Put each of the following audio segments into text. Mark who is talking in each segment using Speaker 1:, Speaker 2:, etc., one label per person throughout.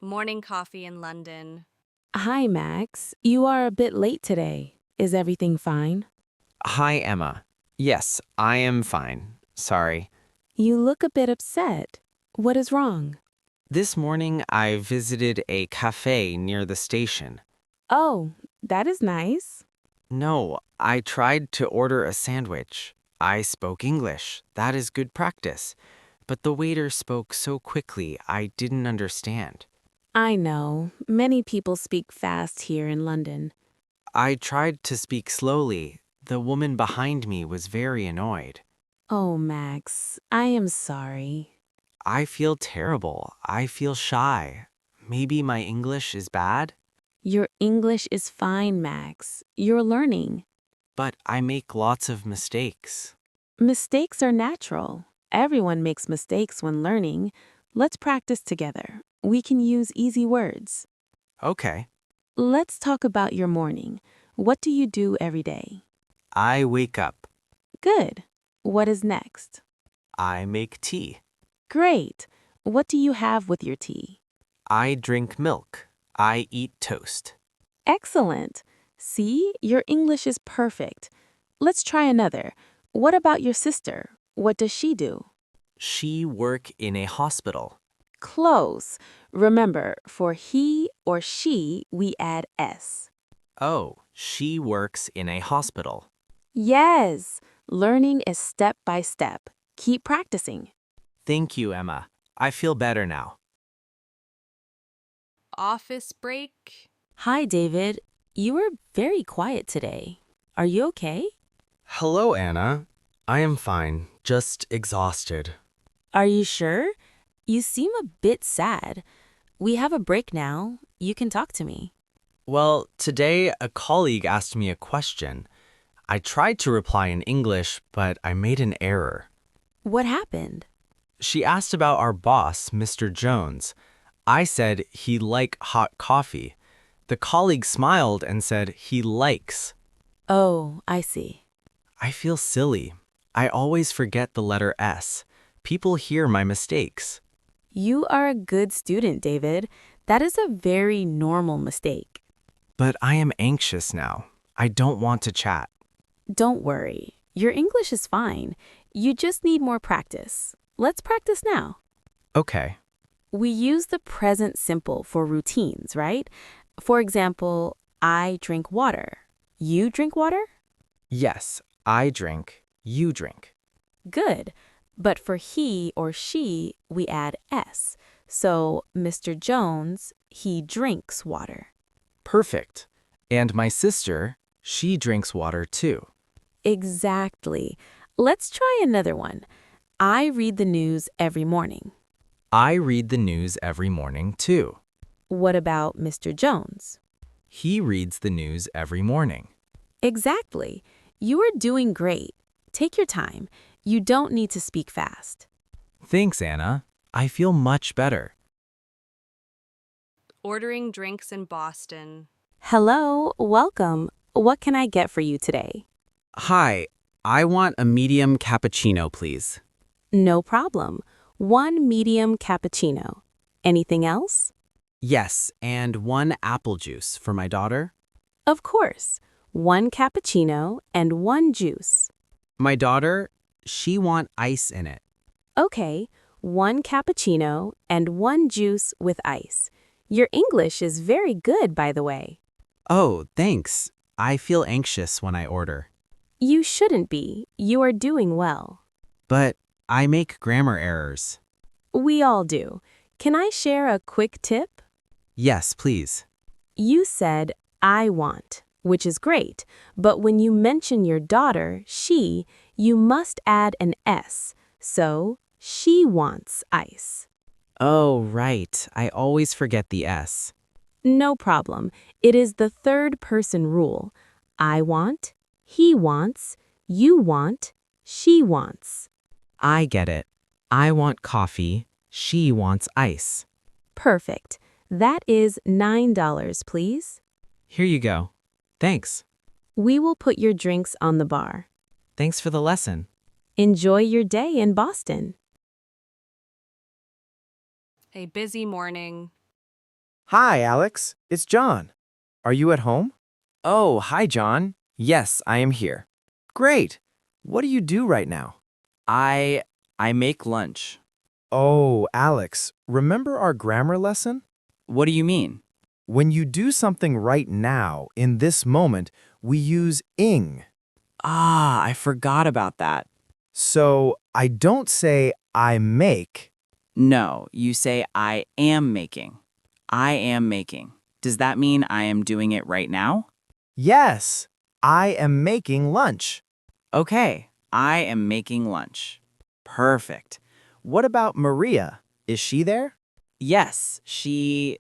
Speaker 1: Morning coffee in London.
Speaker 2: Hi, Max. You are a bit late today. Is everything fine?
Speaker 3: Hi, Emma. Yes, I am fine. Sorry.
Speaker 2: You look a bit upset. What is wrong?
Speaker 3: This morning I visited a cafe near the station.
Speaker 2: Oh, that is nice.
Speaker 3: No, I tried to order a sandwich. I spoke English. That is good practice. But the waiter spoke so quickly I didn't understand.
Speaker 2: I know. Many people speak fast here in London.
Speaker 3: I tried to speak slowly. The woman behind me was very annoyed.
Speaker 2: Oh, Max, I am sorry.
Speaker 3: I feel terrible. I feel shy. Maybe my English is bad?
Speaker 2: Your English is fine, Max. You're learning.
Speaker 3: But I make lots of mistakes.
Speaker 2: Mistakes are natural. Everyone makes mistakes when learning. Let's practice together. We can use easy words.
Speaker 3: Okay.
Speaker 2: Let's talk about your morning. What do you do every day?
Speaker 3: I wake up.
Speaker 2: Good. What is next?
Speaker 3: I make tea.
Speaker 2: Great. What do you have with your tea?
Speaker 3: I drink milk. I eat toast.
Speaker 2: Excellent. See, your English is perfect. Let's try another. What about your sister? What does she do?
Speaker 3: She work in a hospital.
Speaker 2: Close. Remember, for he or she, we add s.
Speaker 3: Oh, she works in a hospital.
Speaker 2: Yes. Learning is step by step. Keep practicing.
Speaker 3: Thank you, Emma. I feel better now.
Speaker 1: Office break.
Speaker 2: Hi, David. You were very quiet today. Are you okay?
Speaker 4: Hello, Anna. I am fine, just exhausted.
Speaker 2: Are you sure? You seem a bit sad. We have a break now. You can talk to me.
Speaker 4: Well, today a colleague asked me a question. I tried to reply in English, but I made an error.
Speaker 2: What happened?
Speaker 4: She asked about our boss, Mr. Jones. I said he like hot coffee. The colleague smiled and said he likes.
Speaker 2: Oh, I see.
Speaker 4: I feel silly. I always forget the letter S. People hear my mistakes.
Speaker 2: You are a good student, David. That is a very normal mistake.
Speaker 4: But I am anxious now. I don't want to chat.
Speaker 2: Don't worry. Your English is fine. You just need more practice. Let's practice now.
Speaker 4: Okay.
Speaker 2: We use the present simple for routines, right? For example, I drink water. You drink water?
Speaker 4: Yes, I drink. You drink.
Speaker 2: Good. But for he or she, we add s. So, Mr. Jones, he drinks water.
Speaker 4: Perfect. And my sister, she drinks water too.
Speaker 2: Exactly. Let's try another one. I read the news every morning.
Speaker 4: I read the news every morning too.
Speaker 2: What about Mr. Jones?
Speaker 4: He reads the news every morning.
Speaker 2: Exactly. You are doing great. Take your time. You don't need to speak fast.
Speaker 4: Thanks, Anna. I feel much better.
Speaker 1: Ordering drinks in Boston.
Speaker 2: Hello, welcome. What can I get for you today?
Speaker 5: Hi, I want a medium cappuccino, please.
Speaker 2: No problem. One medium cappuccino. Anything else?
Speaker 5: Yes, and one apple juice for my daughter.
Speaker 2: Of course. One cappuccino and one juice.
Speaker 5: My daughter, she want ice in it.
Speaker 2: Okay, one cappuccino and one juice with ice. Your English is very good, by the way.
Speaker 5: Oh, thanks. I feel anxious when I order.
Speaker 2: You shouldn't be. You are doing well.
Speaker 5: But I make grammar errors.
Speaker 2: We all do. Can I share a quick tip?
Speaker 5: Yes, please.
Speaker 2: You said, I want, which is great, but when you mention your daughter, she, you must add an S. So, she wants ice.
Speaker 5: Oh, right. I always forget the S.
Speaker 2: No problem. It is the third person rule. I want, he wants, you want, she wants.
Speaker 5: I get it. I want coffee. She wants ice.
Speaker 2: Perfect. That is $9, please.
Speaker 5: Here you go. Thanks.
Speaker 2: We will put your drinks on the bar.
Speaker 5: Thanks for the lesson.
Speaker 2: Enjoy your day in Boston.
Speaker 1: A busy morning.
Speaker 6: Hi, Alex. It's John. Are you at home? Oh, hi, John. Yes, I am here. Great. What do you do right now?
Speaker 3: I make lunch.
Speaker 6: Oh, Alex, remember our grammar lesson?
Speaker 3: What do you mean?
Speaker 6: When you do something right now, in this moment, we use ing.
Speaker 3: Ah, I forgot about that.
Speaker 6: So I don't say I make.
Speaker 3: No, you say I am making. I am making. Does that mean I am doing it right now?
Speaker 6: Yes, I am making lunch.
Speaker 3: Okay, I am making lunch. Perfect.
Speaker 6: What about Maria? Is she there?
Speaker 3: Yes, she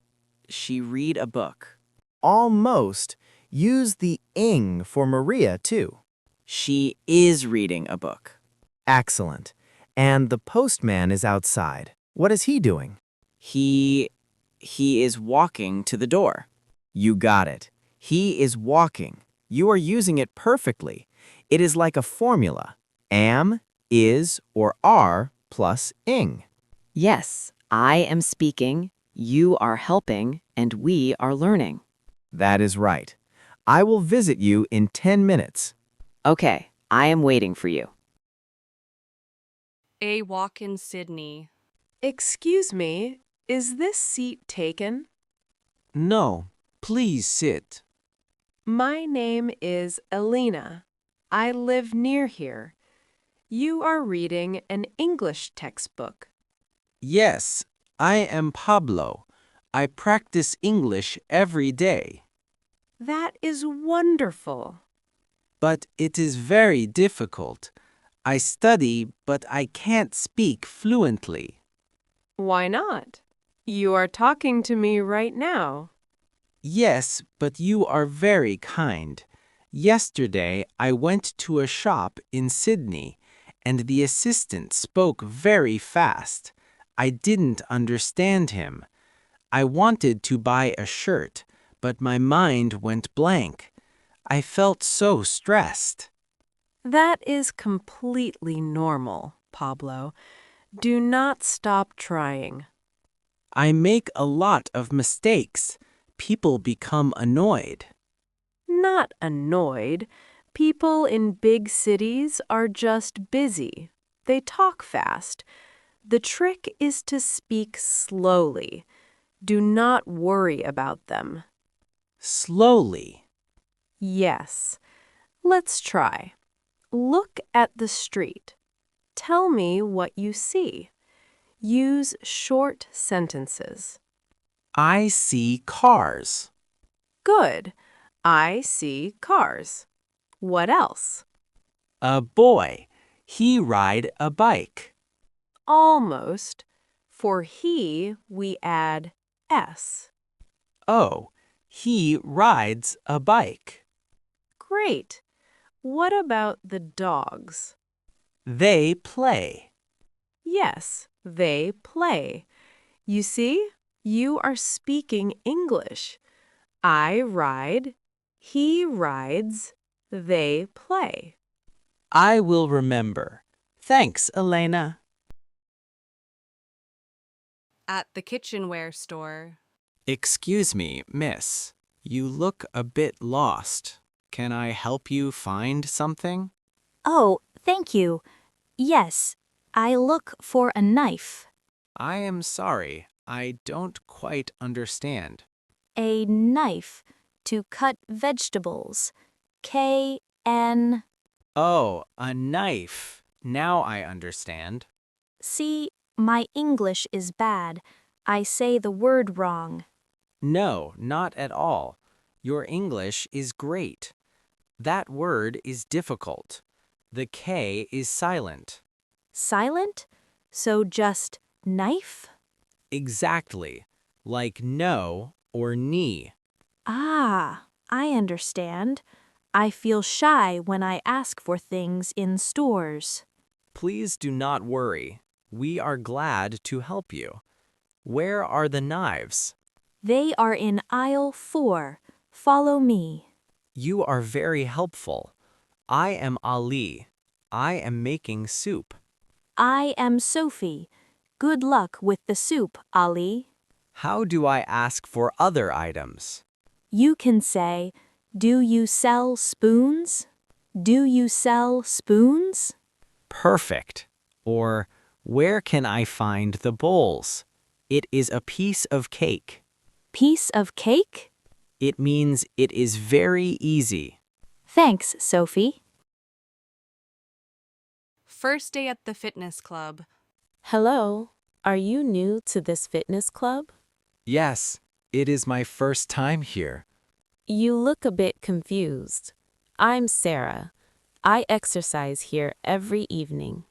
Speaker 3: read a book.
Speaker 6: Almost. Use the ing for Maria, too.
Speaker 3: She is reading a book.
Speaker 6: Excellent. And the postman is outside. What is he doing?
Speaker 3: He is walking to the door.
Speaker 6: You got it. He is walking. You are using it perfectly. It is like a formula. Am, is, or are plus ing.
Speaker 7: Yes, I am speaking, you are helping, and we are learning.
Speaker 6: That is right. I will visit you in 10 minutes.
Speaker 7: Okay, I am waiting for you.
Speaker 1: A walk in Sydney.
Speaker 2: Excuse me, is this seat taken?
Speaker 8: No, please sit.
Speaker 2: My name is Elena. I live near here. You are reading an English textbook.
Speaker 8: Yes, I am Pablo. I practice English every day,
Speaker 2: That is wonderful.
Speaker 8: but it is very difficult. I study, but I can't speak fluently.
Speaker 2: Why not? You are talking to me right now.
Speaker 8: Yes, but you are very kind. Yesterday, I went to a shop in Sydney, and the assistant spoke very fast. I didn't understand him. I wanted to buy a shirt, but my mind went blank. I felt so stressed.
Speaker 2: That is completely normal, Pablo. Do not stop trying.
Speaker 8: I make a lot of mistakes. People become annoyed.
Speaker 2: Not annoyed. People in big cities are just busy. They talk fast. The trick is to speak slowly. Do not worry about them.
Speaker 8: Slowly.
Speaker 2: Yes. Let's try. Look at the street. Tell me what you see. Use short sentences.
Speaker 8: I see cars.
Speaker 2: Good. I see cars. What else?
Speaker 8: A boy. He ride a bike.
Speaker 2: Almost. For he, we add S.
Speaker 8: Oh, he rides a bike.
Speaker 2: Great. What about the dogs?
Speaker 8: They play.
Speaker 2: Yes, they play. You see, you are speaking English. I ride, he rides, they play.
Speaker 8: I will remember. Thanks, Elena.
Speaker 1: At the kitchenware store.
Speaker 3: Excuse me, miss. You look a bit lost. Can I help you find something?
Speaker 9: Oh, thank you. Yes, I look for a knife.
Speaker 3: I am sorry. I don't quite understand.
Speaker 9: A knife to cut vegetables. K-N.
Speaker 3: Oh, a knife. Now I understand.
Speaker 9: See, my English is bad. I say the word wrong.
Speaker 3: No, not at all. Your English is great. That word is difficult. The K is silent.
Speaker 9: Silent? So just knife?
Speaker 3: Exactly. Like no or knee.
Speaker 9: Ah, I understand. I feel shy when I ask for things in stores.
Speaker 3: Please do not worry. We are glad to help you. Where are the knives?
Speaker 9: They are in aisle 4. Follow me.
Speaker 3: You are very helpful. I am Ali. I am making soup.
Speaker 9: I am Sophie. Good luck with the soup, Ali.
Speaker 4: How do I ask for other items?
Speaker 9: You can say, "Do you sell spoons? Do you sell spoons?"
Speaker 4: Perfect. Or, where can I find the bowls? It is a piece of cake.
Speaker 9: Piece of cake?
Speaker 4: It means it is very easy.
Speaker 9: Thanks, Sophie.
Speaker 1: First day at the fitness club.
Speaker 2: Hello, are you new to this fitness club?
Speaker 8: Yes, it is my first time here.
Speaker 2: You look a bit confused. I'm Sarah. I exercise here every evening.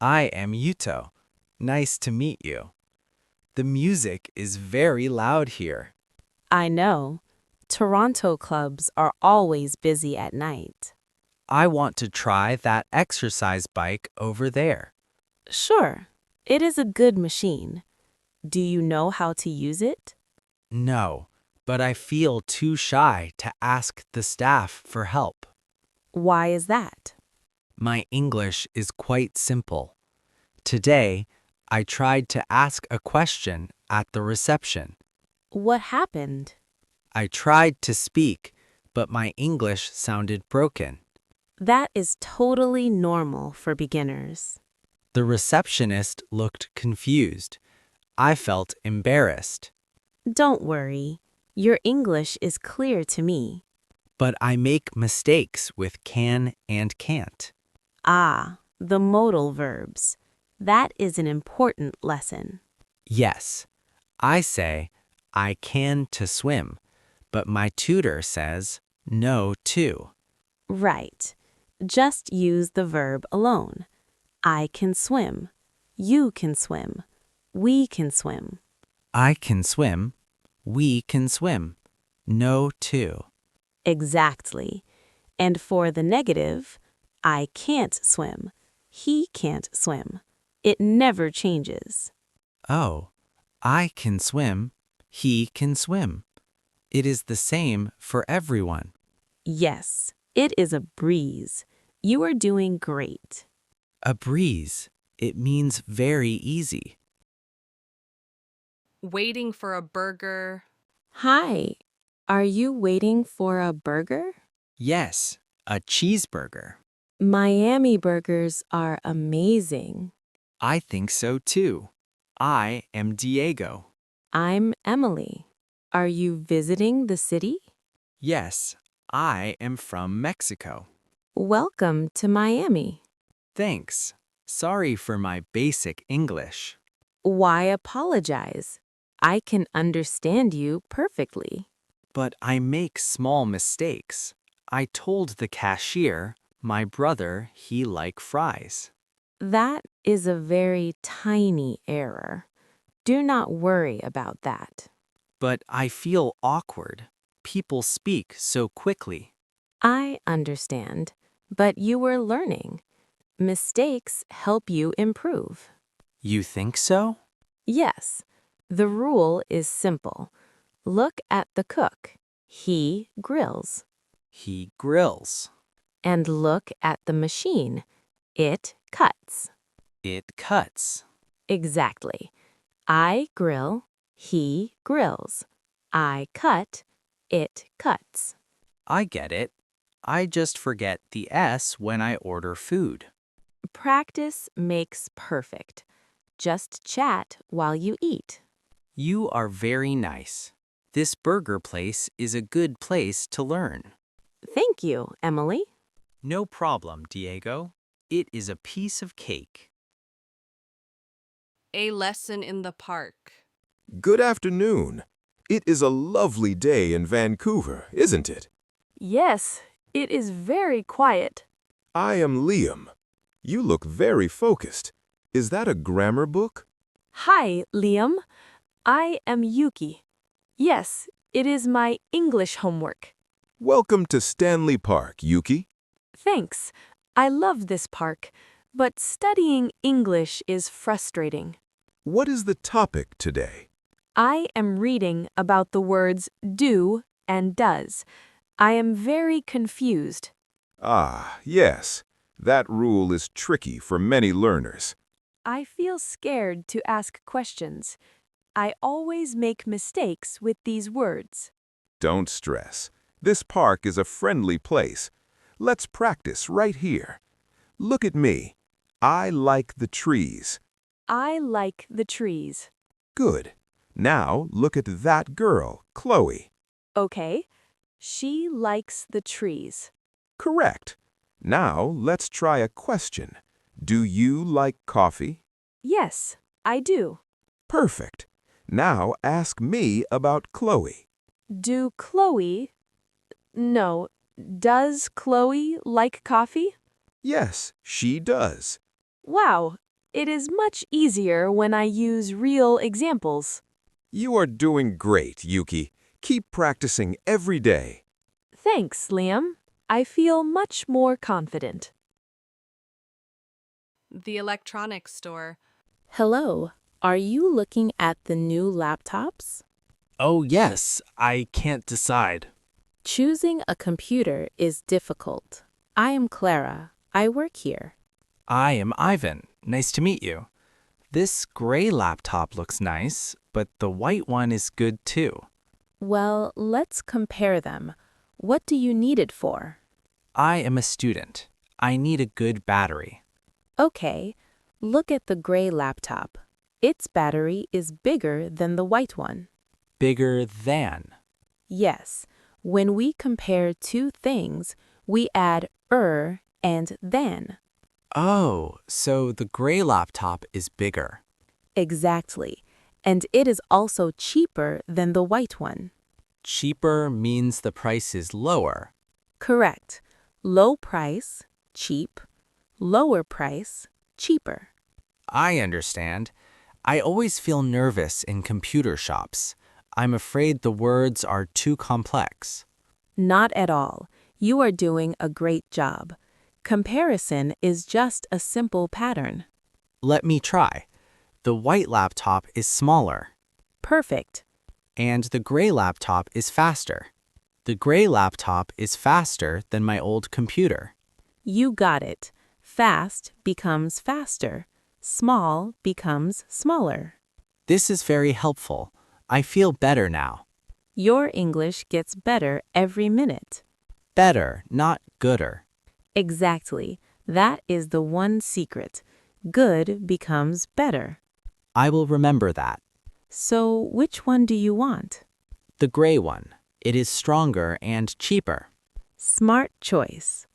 Speaker 8: I am Yuto. Nice to meet you. The music is very loud here.
Speaker 2: I know. Toronto clubs are always busy at night.
Speaker 4: I want to try that exercise bike over there.
Speaker 2: Sure, it is a good machine. Do you know how to use it?
Speaker 4: No, but I feel too shy to ask the staff for help.
Speaker 2: Why is that?
Speaker 4: My English is quite simple. Today, I tried to ask a question at the reception.
Speaker 2: What happened?
Speaker 4: I tried to speak, but my English sounded broken.
Speaker 2: That is totally normal for beginners.
Speaker 4: The receptionist looked confused. I felt embarrassed.
Speaker 2: Don't worry, your English is clear to me.
Speaker 4: But I make mistakes with can and can't.
Speaker 2: Ah, the modal verbs. That is an important lesson.
Speaker 4: Yes, I say I can to swim, but my tutor says no to.
Speaker 2: Right. Just use the verb alone. I can swim. You can swim. We can swim.
Speaker 4: I can swim. We can swim. No to.
Speaker 2: Exactly. And for the negative, I can't swim. He can't swim. It never changes.
Speaker 4: Oh, I can swim. He can swim. It is the same for everyone.
Speaker 2: Yes, it is a breeze. You are doing great.
Speaker 4: A breeze. It means very easy.
Speaker 1: Waiting for a burger.
Speaker 2: Hi, are you waiting for a burger?
Speaker 4: Yes, a cheeseburger.
Speaker 2: Miami burgers are amazing.
Speaker 3: I think so too. I am Diego.
Speaker 2: I'm Emily. Are you visiting the city?
Speaker 3: Yes, I am from Mexico.
Speaker 2: Welcome to Miami.
Speaker 3: Thanks. Sorry for my basic English.
Speaker 2: Why apologize? I can understand you perfectly.
Speaker 3: But I make small mistakes. I told the cashier, my brother, he like fries.
Speaker 2: That is a very tiny error. Do not worry about that.
Speaker 3: But I feel awkward. People speak so quickly.
Speaker 2: I understand, but you were learning. Mistakes help you improve.
Speaker 3: You think so?
Speaker 2: Yes, the rule is simple. Look at the cook. He grills.
Speaker 3: He grills.
Speaker 2: And look at the machine. It cuts.
Speaker 3: It cuts.
Speaker 2: Exactly. I grill. He grills. I cut. It cuts.
Speaker 3: I get it. I just forget the S when I order food.
Speaker 2: Practice makes perfect. Just chat while you eat.
Speaker 3: You are very nice. This burger place is a good place to learn.
Speaker 2: Thank you, Emily.
Speaker 3: No problem, Diego. It is a piece of cake.
Speaker 1: A lesson in the park.
Speaker 10: Good afternoon. It is a lovely day in Vancouver, isn't it?
Speaker 9: Yes, it is very quiet.
Speaker 10: I am Liam. You look very focused. Is that a grammar book?
Speaker 9: Hi, Liam. I am Yuki. Yes, it is my English homework.
Speaker 10: Welcome to Stanley Park, Yuki.
Speaker 9: Thanks. I love this park, but studying English is frustrating.
Speaker 10: What is the topic today?
Speaker 9: I am reading about the words do and does. I am very confused.
Speaker 10: Ah, yes. That rule is tricky for many learners.
Speaker 9: I feel scared to ask questions.
Speaker 2: I always make mistakes with these words.
Speaker 10: Don't stress. This park is a friendly place. Let's practice right here. Look at me. I like the trees.
Speaker 2: I like the trees.
Speaker 10: Good. Now look at that girl, Chloe.
Speaker 2: Okay. She likes the trees.
Speaker 10: Correct. Now let's try a question. Do you like coffee?
Speaker 2: Yes, I do.
Speaker 10: Perfect. Now ask me about Chloe.
Speaker 2: Do Chloe... No, does Chloe like coffee?
Speaker 10: Yes, she does.
Speaker 2: Wow, it is much easier when I use real examples.
Speaker 10: You are doing great, Yuki. Keep practicing every day.
Speaker 2: Thanks, Liam. I feel much more confident.
Speaker 1: The electronics store.
Speaker 2: Hello, are you looking at the new laptops?
Speaker 4: Oh, yes, I can't decide.
Speaker 2: Choosing a computer is difficult. I am Clara. I work here.
Speaker 4: I am Ivan. Nice to meet you. This gray laptop looks nice, but the white one is good too.
Speaker 2: Well, let's compare them. What do you need it for?
Speaker 4: I am a student. I need a good battery.
Speaker 2: Okay, look at the gray laptop. Its battery is bigger than the white one.
Speaker 4: Bigger than.
Speaker 2: Yes, when we compare two things, we add and than.
Speaker 4: Oh, so the gray laptop is bigger.
Speaker 2: Exactly, and it is also cheaper than the white one.
Speaker 4: Cheaper means the price is lower.
Speaker 2: Correct. Low price, cheap. Lower price, cheaper.
Speaker 4: I understand. I always feel nervous in computer shops. I'm afraid the words are too complex.
Speaker 2: Not at all. You are doing a great job. Comparison is just a simple pattern.
Speaker 4: Let me try. The white laptop is smaller,
Speaker 2: Perfect.
Speaker 4: and the gray laptop is faster. The gray laptop is faster than my old computer.
Speaker 2: You got it. Fast becomes faster. Small becomes smaller.
Speaker 4: This is very helpful. I feel better now.
Speaker 2: Your English gets better every minute.
Speaker 4: Better, not gooder.
Speaker 2: Exactly. That is the one secret. Good becomes better.
Speaker 4: I will remember that.
Speaker 2: So, which one do you want?
Speaker 4: The gray one. It is stronger and cheaper.
Speaker 2: Smart choice.